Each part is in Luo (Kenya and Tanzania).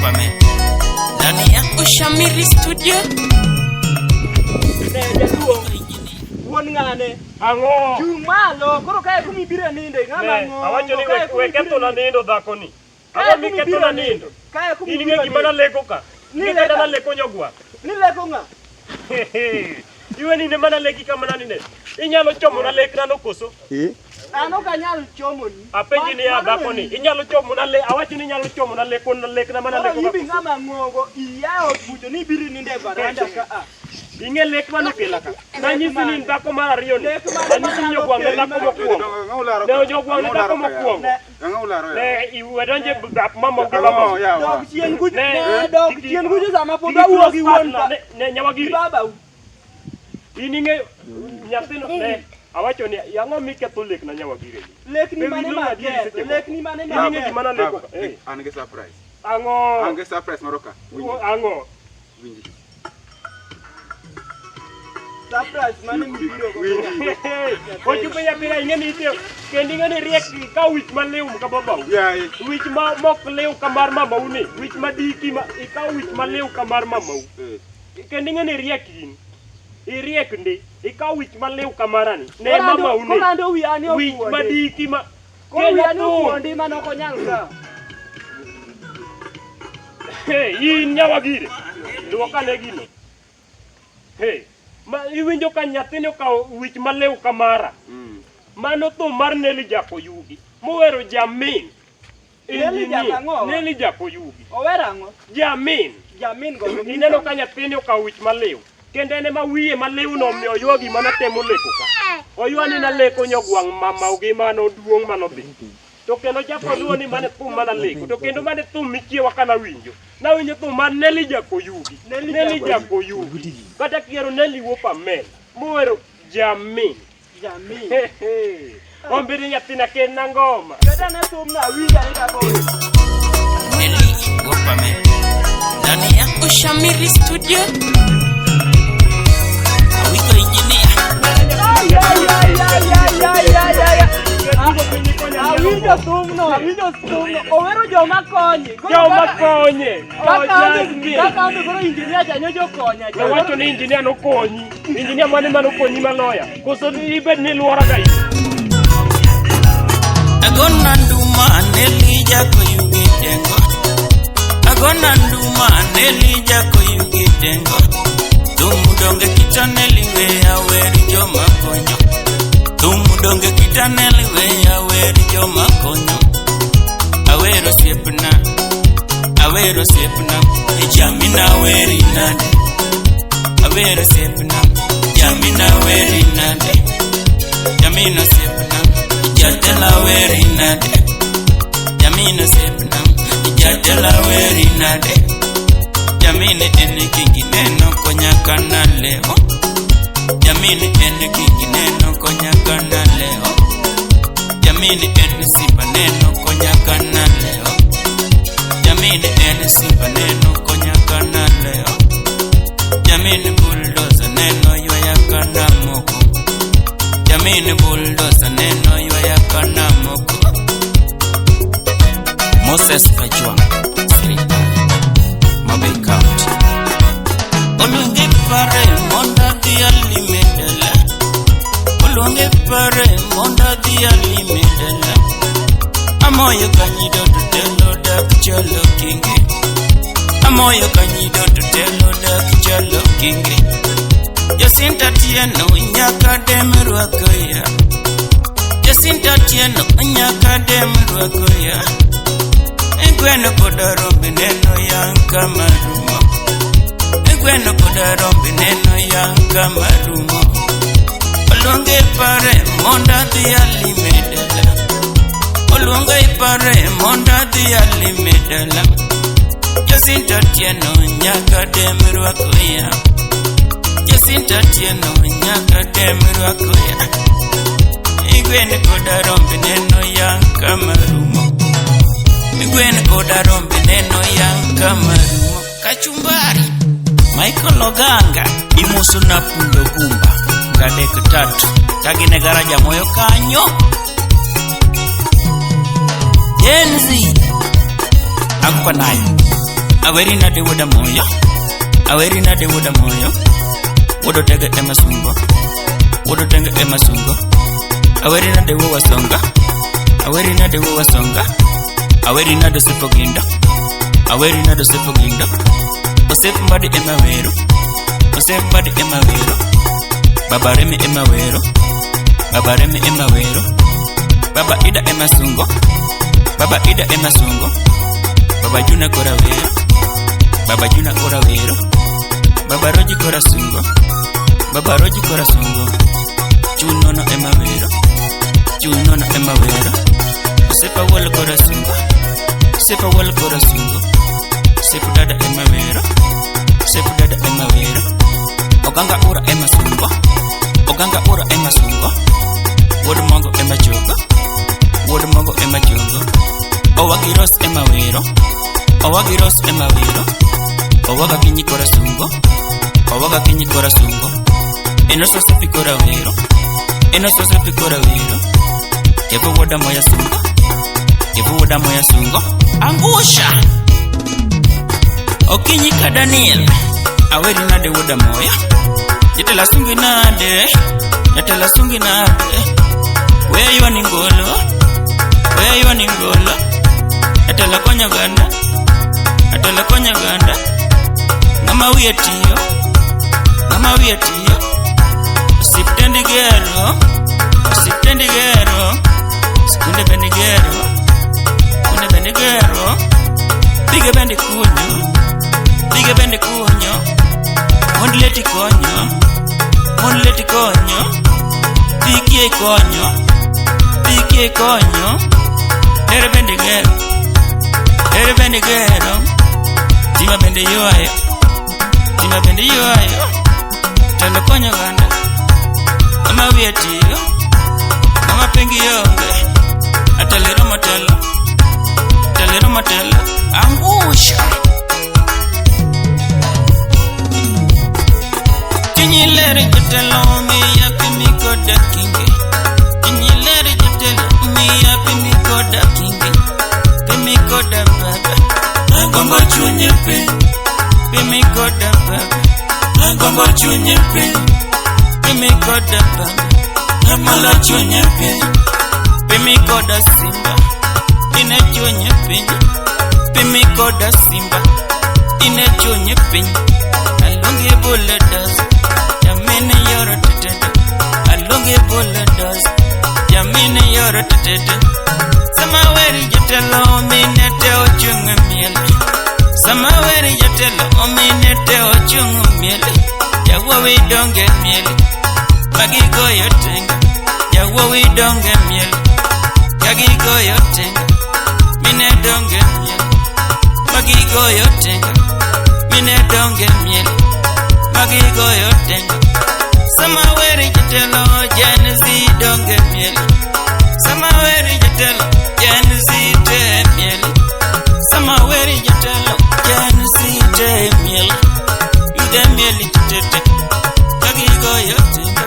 Wapame ndani ya Ushamiri Studio. Won ngane Ango Jumalo koro kae kumi bire ninde ngama ngo awacho ni weketo na nindo dhako ni awa miketo na nindo kae kumi ini ngi mana leko ka ni kada na leko nyogwa ni leko nga iwe ni ne mana leki kama nani ne inyalo chomo na lek na lokoso ano kanyal chomo ni apenji ni ya dhako ni inyalo chomo na le awacho ni inyalo chomo na leko na mana leko ibi ngama ngo iyao bujo ni biri ninde baranda ka inge lek mano pila ka na nyisi ni ndako mara riyo ni na nyisi nyogwang ne dhako mokwongo ne nyogwang ne dhako mokwongo ne iwedonje bugap mama gi baba dog chien gujo sama poda uogi won ne nyawagiri baba ininge nyathino ne awacho ni yango miketho lek na nyawagiri lek ni mane ma lek ni mane ma ininge gimana leko ka an ge surprise ango an ge surprise maroka ango winji surprise mane mbiro ko jupe ya pira ingeni itio kendi ngani riek ka wich malew ka baba wich ma mok lew kamar mama uni wich madiki ma ka wich malew kamar mama u kendi ngani riek in iriek ndi ka wich malew kamarani ne mama uni komando wi ani wich madiki ma ko wi ani ofuondi manoko nyal ka yin nyawagire luokane gino ma iwinjo ka nyathino ka wich malew kamara mano to mar Neli Jako Yugi mowero Jamin Neli Jako Yugi owerango Jamin go ineno ka nyathino ka wich malew kendo ene ma wiye malew no miyo yogi mana temo leko ka oyuani na leko nyogwang mama ugi mano duong mano dhi to kendo jako luoni mane thum mana leko to kendo mane thum michiewa kana winjo na winjo thum mar Neli Jako Yugi Neli Jako Yugi kata kiero Neli Wapame mowero Jamin ombiri nyathina kena ngoma kata na thum na winja ni kako Neli Wapame ndani ya Ushamiri Studio. Awiko engineer Awinjo thumno owero joma konye kaka ando koro injinia chanyojo konya wacho ni injinia no konyi injinia mane manokonyi maloya koso ibed ni luora gai agona nduma Neli Jako Yugi dengo agona nduma Neli Jako Yugi dengo tumudonge kitaneli we aweri joma konyo tumudonge kitaneli we aweri joma konyo awero siepna jamina weri nade awero siepna jamina weri nade jamino siepna jadela weri nade jamino siepna jadela weri nade jamini ene kingineno konyakana leo jamini ene kingineno konyakana leo jamini ene simba neno konyakana leo jamini ene simba neno konyakana leo jamini bulldozer neno yoyakana moko jamini bulldozer neno yoyakana moko Moses Kajwa Mabei County Olunge pare monda dia limedela Olunge pare monda dia limedela Amoyo kanyido tutelo dak cholo kinge Amoyo kanyido tutelo dak cholo kinge Jacinta Tieno nyaka demerwa koya Jacinta Tieno nyaka demerwa koya Egweno kodaro bineno yanka marumo Egweno kodaro bineno yanka marumo Olunge pare monda dia limedela Olunge pare monda dia limedela Jacinta Tieno nyaka demerwa koya Jacinta Tieno nyaka demerwa koya Egweno kodaro bineno yanka marumo Igwen koda rombe neno yanka marumo kachumbari Michael Oganga imusu na pundo gumba kadek tatu tagine garaja moyo kanyo Jenzi akwa nayo Aweri na de woda moyo. Aweri na de woda moyo. Wodo tega ema sungo. Wodo tega ema sungo. Aweri na de wowa songa. Aweri na de wowa songa. Aweri na de sepo gindo. Aweri na de sepo gindo. Osef mbadi ema wero. Osef mbadi ema wero. Baba remi ema wero. Baba remi ema wero. Baba ida ema sungo. Baba ida ema sungo. Baba juna kora wero. Baba juna kora wero. Baba roji kora sungo. Baba roji kora sungo. Chunono ema wero. Chunono ema wero. Sepa wol kora sungo. Sepa wol kora sungo. Sepa dada ema wero. Sepa dada ema wero. Oganga ura ema sungo. Oganga ura ema sungo. Wodo mongo ema chogo. Wodo mongo ema chogo. Owagiros ema wero. Owagiros ema wero. Owaga kinyi kora sungo. Owaga kinyi kora sungo. Enoso sepi kora wero. Enoso sepi kora wero. Kepo woda moya sungo. Kepo woda moya sungo. Angusha. Okinyi ka Daniel. Aweri nade woda moya. Jitela sungi nade. Jitela sungi nade. Where you are ningolo. Where you are ningolo. Jitela konya ganda. Jitela konya ganda. Nama wietiyo. Nama wietiyo. Siptendi gero. Siptendi gero. Sikunde bendi gero. Kunde bendi gero. Bige bendi kunyo. Bige bendi kunyo. Mondleti konyo. Mondleti konyo. Bige konyo. Bige konyo. Ere bendi gero. Ere bendi gero. Tima bendi yuayo. Tima bendi yuayo. Telo konyo ganda. Ama wietiyo. Ama pengi yonge. Atalero motelo. Atalero motelo. Angusha. Kinyilere jotelo miya pimiko da kingi. Kinyilere jotelo miya pimiko da kingi. Pimiko da baba. Agombo chunye pi. Pimiko da baba. Agombo chunye pi. Pimiko da baba. Amala chunye pi. Pimiko da simba. Ine chunye pi. Pimiko da simba. Ine chunye pi. Alonge bullets. Jamini yoro tetete. Alonge bullets. Jamini yoro tetete. Samaweri jatelo minete ochunga miele. Samaweri jatelo minete ochunga miele. Yawowi donge miele. Bagi goyo tenga. Yawowi donge miele. Yagi goyo tenga. Mine donge miele. Bagi goyo tenga. Mine donge miele. Bagi goyo tenga. Samaweri jatelo jenzi donge miele. Samaweri jatelo jenzi te miele. Samaweri jatelo jenzi te miele. Yude miele tete. Bagi goyo tenga.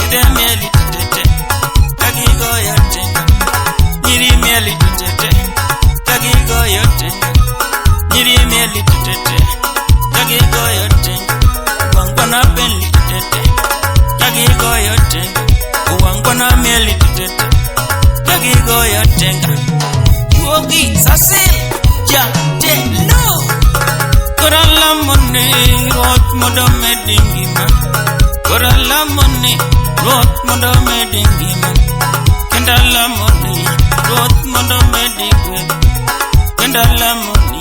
Yude miele tete. Bagi goyo tenga. Nyiri miele tete. Bagi goyo tenga. Nyiri miele tete. Bagi goyo tenga. Wangwana benli tete. Bagi goyo tenga. Wangwana miele tete. Bagi goyo tenga. Yuogi sasil jatelo. Korala mone rot modo medingima. Korala mone rot modo medingima. Kendala mone rot modo medigwe. Kendala mone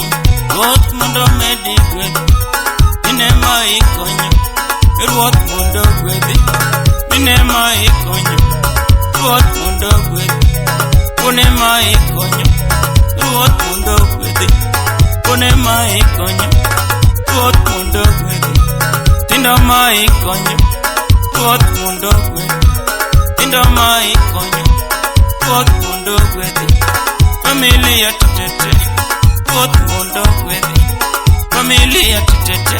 rot modo medigwe. Ine mai konyo rot modo gwedi. Ine mai konyo rot modo gwedi. Kone mai konyo rot modo gwedi. Kone mai konyo rot mondo gwedi. Tindo mai konyo rot mondo gwedi. Tindo mai konyo rot mondo gwedi. Familia tete rot mondo gwedi. Familia tete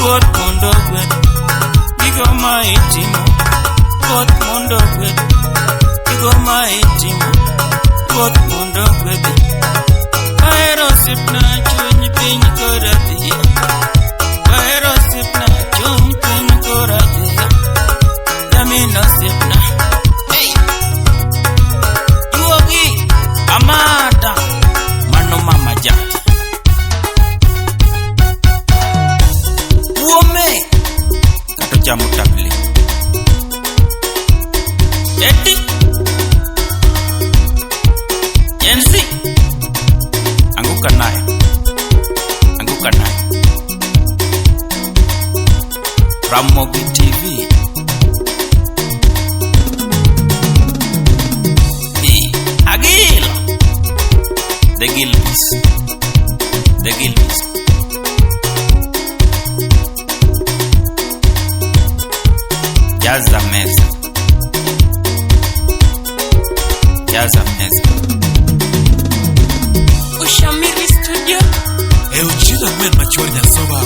rot mondo gwedi. Bigo mai timo rot mondo gwedi. Bigo mai timo rot mondo gwedi. Aero sipna chunyi pinyi chamo takli. Eti Yensi anguka naye Ramogi TV. Agil The Gilbis Jaza meza Ushamiri Studio. Uchida mwen machuari nyasoba